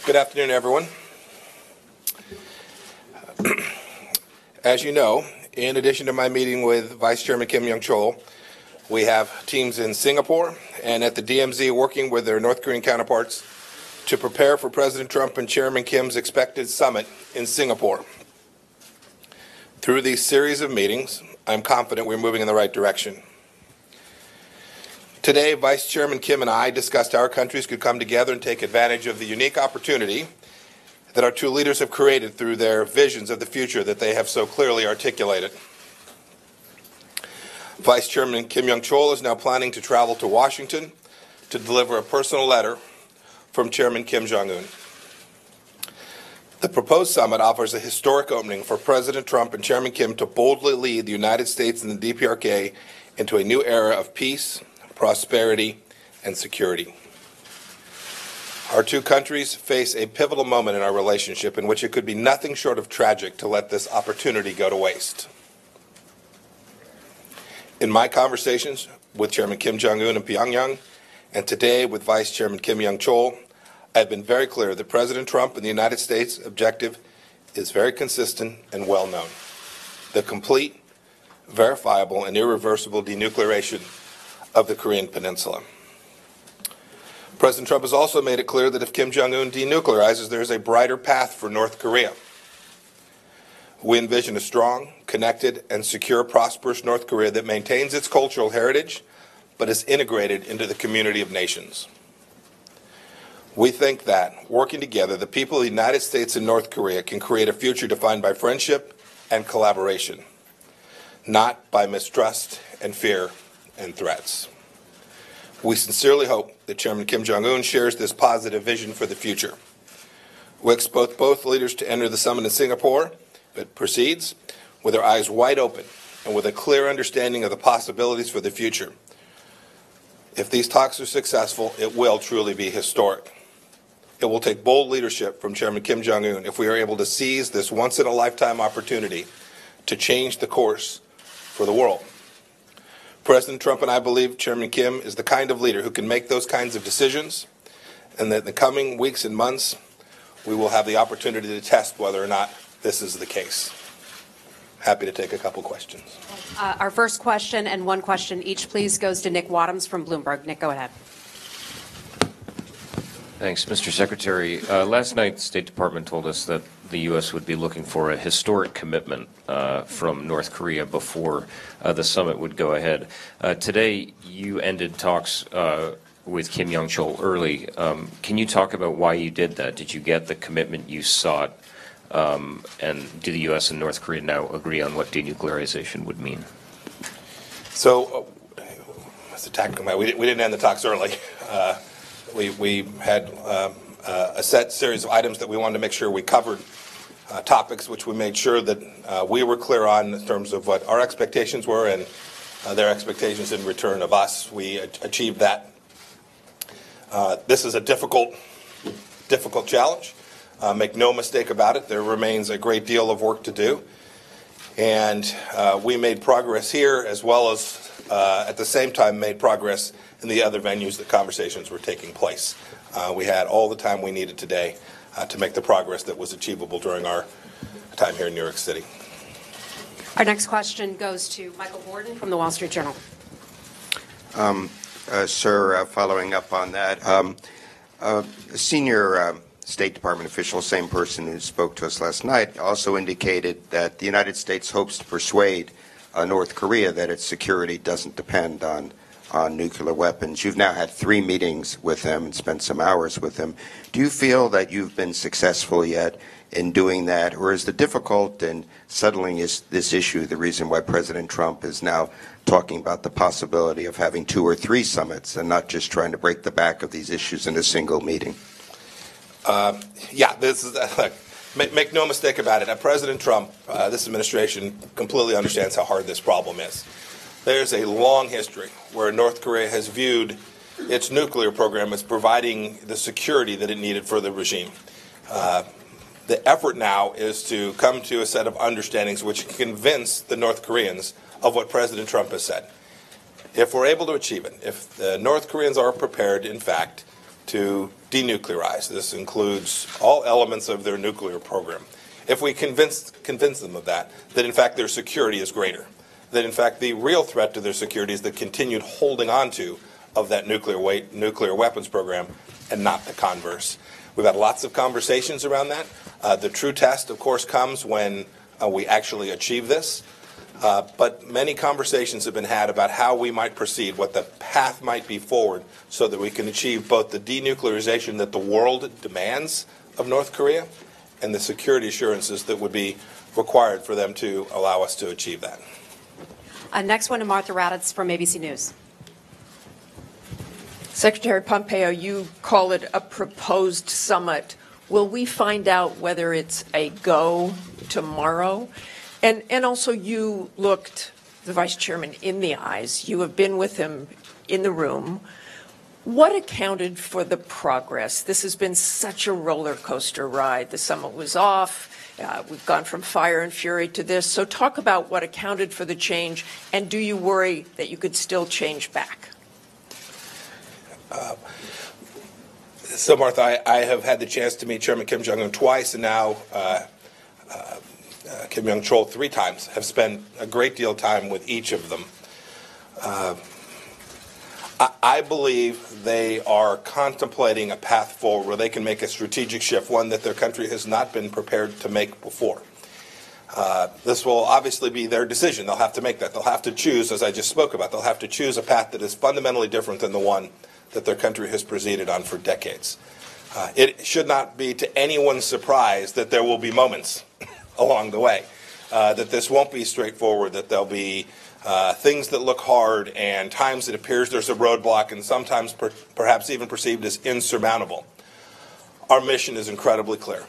Good afternoon, everyone. As you know, in addition to my meeting with Vice Chairman Kim Young-chol, we have teams in Singapore and at the DMZ working with their North Korean counterparts to prepare for President Trump and Chairman Kim's expected summit in Singapore. Through these series of meetings, I'm confident we're moving in the right direction. Today, Vice Chairman Kim and I discussed how our countries could come together and take advantage of the unique opportunity that our two leaders have created through their visions of the future that they have so clearly articulated. Vice Chairman Kim Young-chol is now planning to travel to Washington to deliver a personal letter from Chairman Kim Jong-un. The proposed summit offers a historic opening for President Trump and Chairman Kim to boldly lead the United States and the DPRK into a new era of peace, prosperity, and security. Our two countries face a pivotal moment in our relationship in which it could be nothing short of tragic to let this opportunity go to waste. In my conversations with Chairman Kim Jong-un in Pyongyang, and today with Vice Chairman Kim Young-chol, I have been very clear that President Trump and the United States' objective is very consistent and well known: the complete, verifiable, and irreversible denuclearization of the Korean Peninsula. President Trump has also made it clear that if Kim Jong-un denuclearizes, there is a brighter path for North Korea. We envision a strong, connected, and secure, prosperous North Korea that maintains its cultural heritage, but is integrated into the community of nations. We think that, working together, the people of the United States and North Korea can create a future defined by friendship and collaboration, not by mistrust and fear and threats. We sincerely hope that Chairman Kim Jong-un shares this positive vision for the future. We expect both leaders to enter the summit in Singapore, if it proceeds, with their eyes wide open and with a clear understanding of the possibilities for the future. If these talks are successful, it will truly be historic. It will take bold leadership from Chairman Kim Jong-un if we are able to seize this once-in-a-lifetime opportunity to change the course for the world. President Trump and I believe Chairman Kim is the kind of leader who can make those kinds of decisions, and that in the coming weeks and months, we will have the opportunity to test whether or not this is the case. Happy to take a couple questions. Our first question and one question each, please, goes to Nick Wadhams from Bloomberg. Nick, go ahead. Thanks, Mr. Secretary. Last night, the State Department told us that the U.S. would be looking for a historic commitment from North Korea before the summit would go ahead. Today, you ended talks with Kim Young-chol early. Can you talk about why you did that? Did you get the commitment you sought? And do the U.S. and North Korea now agree on what denuclearization would mean? So, as a tactical matter, we didn't end the talks early. We had a set series of items that we wanted to make sure we covered, topics which we made sure that we were clear on in terms of what our expectations were and their expectations in return of us. We achieved that. This is a difficult challenge. Make no mistake about it, there remains a great deal of work to do. And we made progress here as well as at the same time made progress in the other venues that conversations were taking place. We had all the time we needed today to make the progress that was achievable during our time here in New York City. Our next question goes to Michael Gordon from the Wall Street Journal. Sir, following up on that, a senior State Department official, same person who spoke to us last night, also indicated that the United States hopes to persuade North Korea that its security doesn't depend on nuclear weapons. You've now had 3 meetings with them and spent some hours with them. Do you feel that you've been successful yet in doing that, or is the difficult in settling this issue the reason why President Trump is now talking about the possibility of having 2 or 3 summits and not just trying to break the back of these issues in a single meeting? This is make no mistake about it. President Trump, this administration completely understands how hard this problem is. There's a long history where North Korea has viewed its nuclear program as providing the security that it needed for the regime. The effort now is to come to a set of understandings which can convince the North Koreans of what President Trump has said. If we're able to achieve it, if the North Koreans are prepared, in fact, to denuclearize. This includes all elements of their nuclear program. If we convince them of that in fact their security is greater, that in fact the real threat to their security is the continued holding on to of that nuclear weapons program and not the converse. We've had lots of conversations around that. The true test, of course, comes when we actually achieve this. But many conversations have been had about how we might proceed, what the path might be forward so that we can achieve both the denuclearization that the world demands of North Korea and the security assurances that would be required for them to allow us to achieve that. Next one to Martha Raddatz from ABC News. Secretary Pompeo, you call it a proposed summit. Will we find out whether it's a go tomorrow? And also you looked the Vice Chairman in the eyes. You have been with him in the room. What accounted for the progress? This has been such a roller coaster ride. The summit was off. We've gone from fire and fury to this. So talk about what accounted for the change, and do you worry that you could still change back? So, Martha, I have had the chance to meet Chairman Kim Jong-un twice, and now Kim Jong-chol 3 times. Have spent a great deal of time with each of them. I believe they are contemplating a path forward where they can make a strategic shift, one that their country has not been prepared to make before. This will obviously be their decision. They'll have to make that. They'll have to choose, as I just spoke about, they'll have to choose a path that is fundamentally different than the one that their country has proceeded on for decades. It should not be to anyone's surprise that there will be moments along the way, that this won't be straightforward, that there'll be things that look hard and times it appears there's a roadblock and sometimes perhaps even perceived as insurmountable. Our mission is incredibly clear.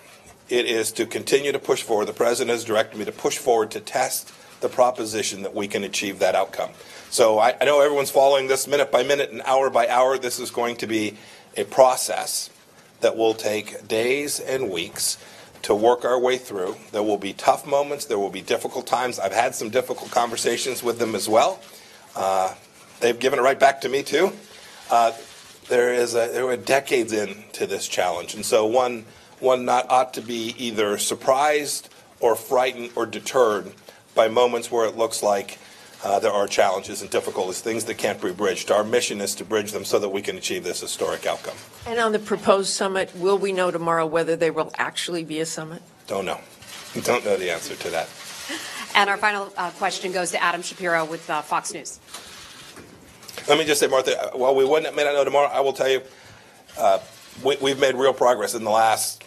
It is to continue to push forward. The President has directed me to push forward to test the proposition that we can achieve that outcome. So I know everyone's following this minute by minute and hour by hour. This is going to be a process that will take days and weeks to work our way through. There will be tough moments. There will be difficult times. I've had some difficult conversations with them as well. They've given it right back to me, too. There were decades into this challenge. And so one not ought to be either surprised or frightened or deterred by moments where it looks like there are challenges and difficulties, things that can't be bridged. Our mission is to bridge them so that we can achieve this historic outcome. And on the proposed summit, will we know tomorrow whether there will actually be a summit? Don't know. Don't know the answer to that. And our final question goes to Adam Shapiro with Fox News. Let me just say, Martha, while we may not know tomorrow, I will tell you we've made real progress in the last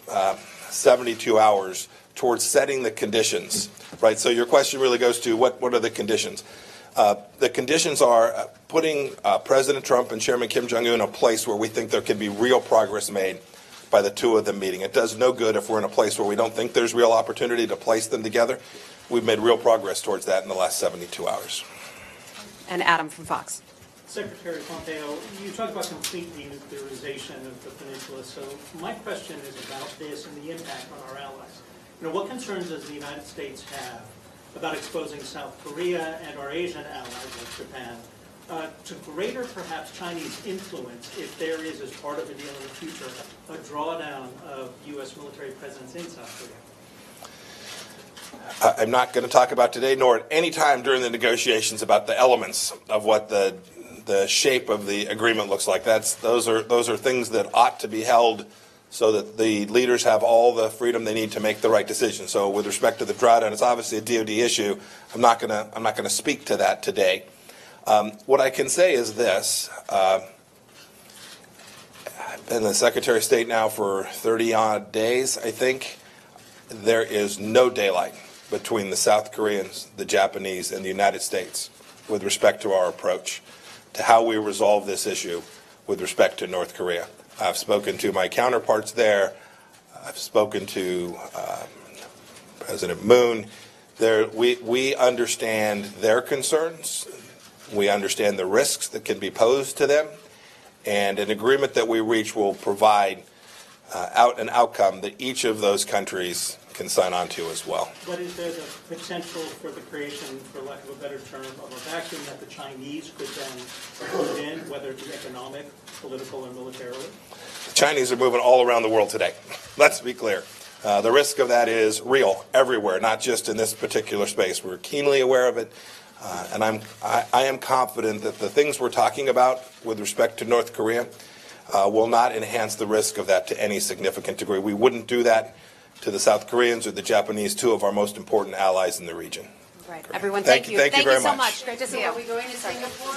72 hours towards setting the conditions, right? So your question really goes to what are the conditions? The conditions are putting President Trump and Chairman Kim Jong-un in a place where we think there can be real progress made by the two of them meeting. It does no good if we're in a place where we don't think there's real opportunity to place them together. We've made real progress towards that in the last 72 hours. And Adam from Fox. Secretary Pompeo, you talk about complete denuclearization of the peninsula. So my question is about this and the impact on our allies. What concerns does the United States have about exposing South Korea and our Asian allies like Japan to greater perhaps Chinese influence if there is, as part of a deal in the future, a drawdown of U.S. military presence in South Korea? I'm not going to talk about today, nor at any time during the negotiations, about the elements of what the shape of the agreement looks like. Those are things that ought to be held so that the leaders have all the freedom they need to make the right decision. So with respect to the drawdown, it's obviously a DoD issue. I'm not going to speak to that today. What I can say is this. I've been the Secretary of State now for 30-odd days, I think. There is no daylight between the South Koreans, the Japanese, and the United States with respect to our approach to how we resolve this issue with respect to North Korea. I've spoken to my counterparts there. I've spoken to President Moon. We understand their concerns. We understand the risks that can be posed to them. And an agreement that we reach will provide an outcome that each of those countries can sign on to as well. But is there the potential for the creation, for lack of a better term, of a vacuum that the Chinese could then put in, whether it be economic, political, or militarily? Chinese are moving all around the world today. Let's be clear. The risk of that is real everywhere, not just in this particular space. We're keenly aware of it, and I am confident that the things we're talking about with respect to North Korea will not enhance the risk of that to any significant degree. We wouldn't do that to the South Koreans or the Japanese, two of our most important allies in the region. Right. Everyone, Thank thank you. you. Thank you very so much. Great to see you. Are we going to Singapore?